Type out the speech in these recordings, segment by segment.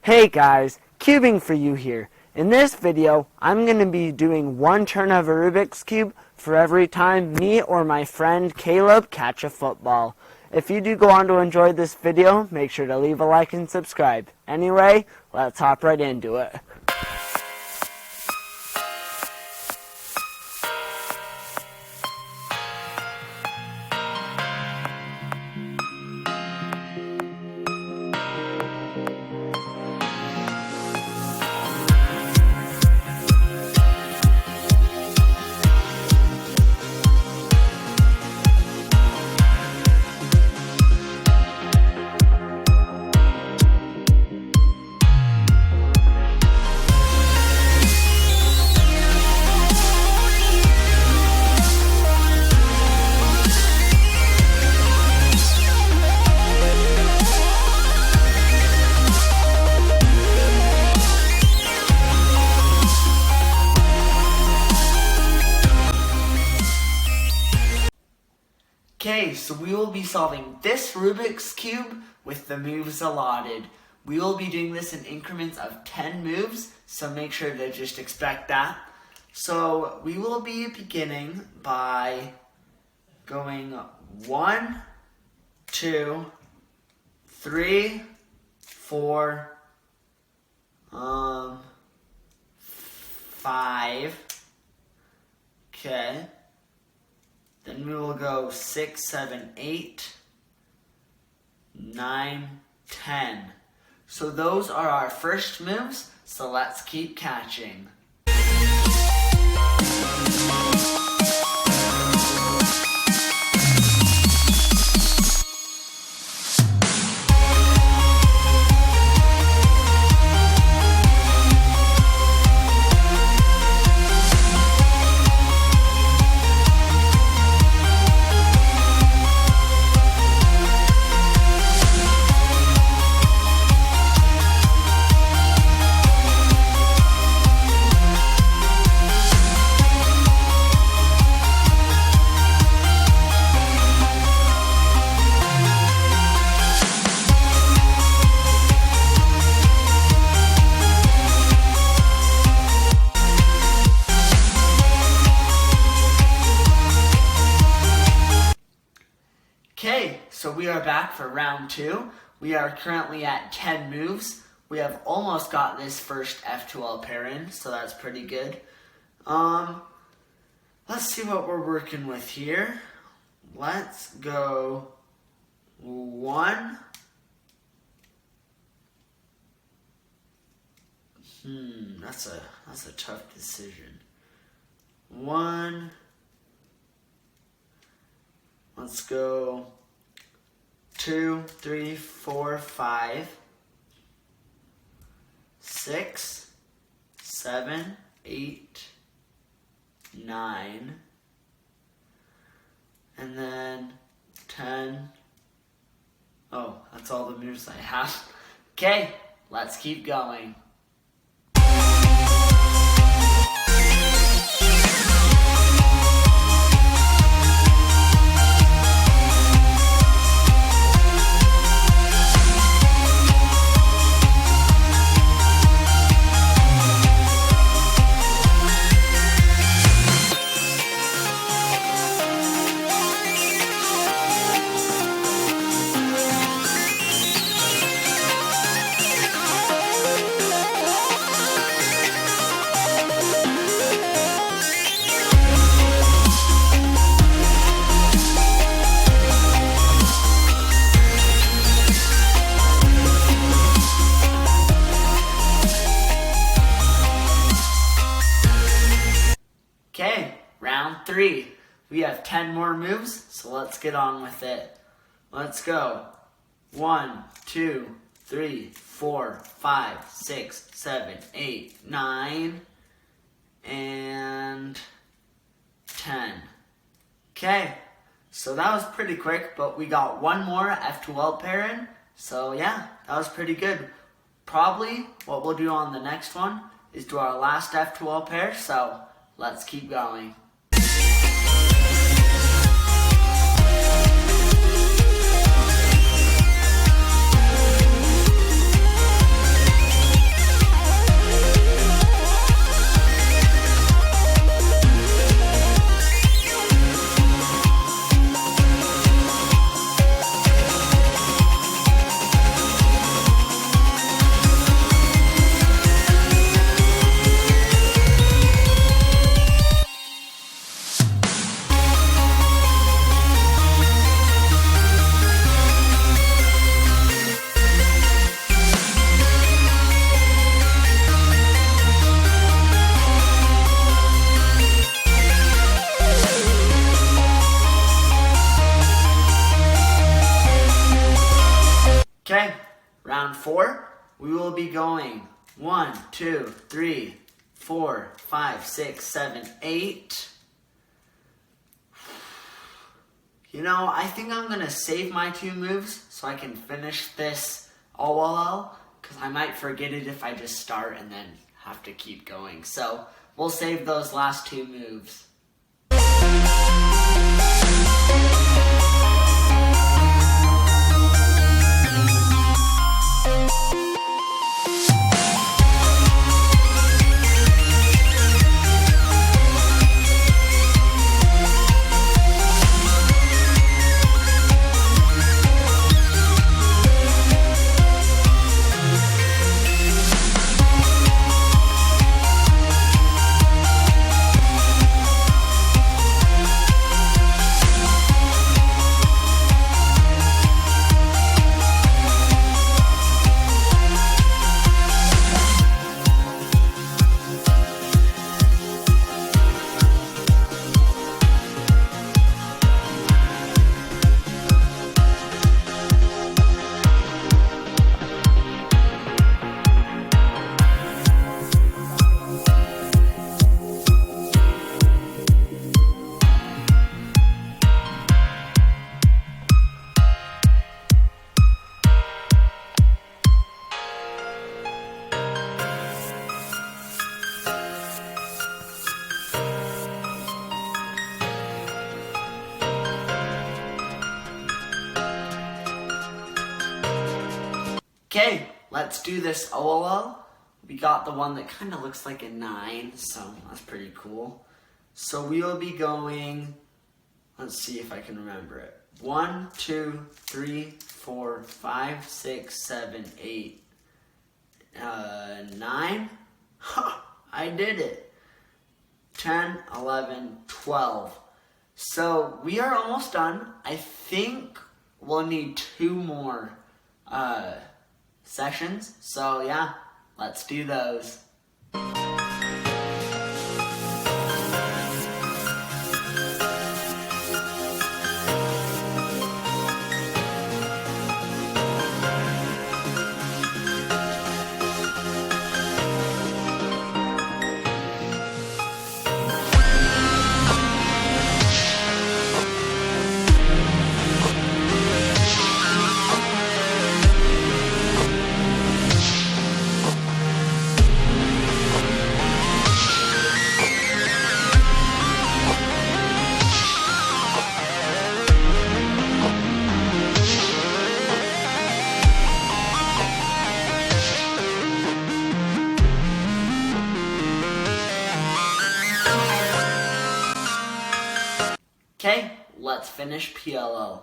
Hey guys, cubing for you here. In this video, I'm going to be doing one turn of a Rubik's Cube for every time me or my friend Caleb catch a football. If you do go on to enjoy this video, make sure to leave a like and subscribe. Anyway, let's hop right into it. Okay, so we will be solving this Rubik's Cube with the moves allotted. We will be doing this in increments of 10 moves, so make sure to just expect that. So we will be beginning by going 1, 2, 3, 4, 5. Okay. Then we will go 6, 7, 8, 9, 10. So those are our first moves, so let's keep catching. Okay, so we are back for round 2. We are currently at 10 moves. We have almost got this first F2L pair in, so that's pretty good. Let's see what we're working with here. Let's go 1. That's a tough decision. 1. Let's go 2, 3, 4, 5, 6, 7, 8, 9, and then 10. Oh, that's all the moves I have. Okay, let's keep going. Okay, round 3. We have 10 more moves, so let's get on with it. Let's go. 1, 2, 3, 4, 5, 6, 7, 8, 9, and 10. Okay, so that was pretty quick, but we got one more F2L pair in, so yeah, that was pretty good. Probably what we'll do on the next one is do our last F2L pair, so let's keep going. 4, we will be going 1, 2, 3, 4, 5, 6, 7, 8. You know, I think I'm going to save my 2 moves so I can finish this OLL, because I might forget it if I just start and then have to keep going. So we'll save those last 2 moves. Okay, let's do this OLL. We got the one that kind of looks like a 9, so that's pretty cool. So we will be going, let's see if I can remember it. 1, 2, 3, 4, 5, 6, 7, 8, 9. Ha! I did it. 10, 11, 12. So we are almost done. I think we'll need 2 more sessions. So yeah, let's do those. Okay, let's finish PLL.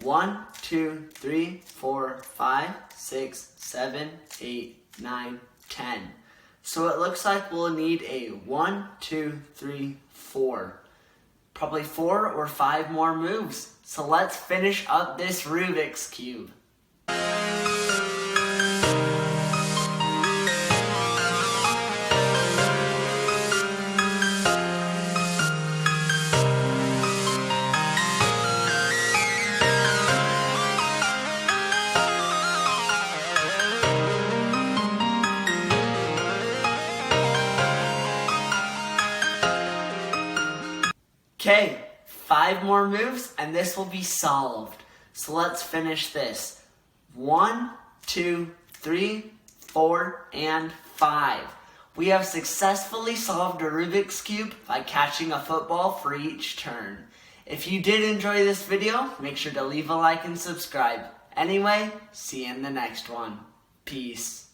1, 2, 3, 4, 5, 6, 7, 8, 9, 10. So it looks like we'll need a 1, 2, 3, 4. Probably 4 or 5 more moves. So let's finish up this Rubik's Cube. Okay, 5 more moves and this will be solved. So let's finish this. 1, 2, 3, 4, and 5. We have successfully solved a Rubik's Cube by catching a football for each turn. If you did enjoy this video, make sure to leave a like and subscribe. Anyway, see you in the next one. Peace.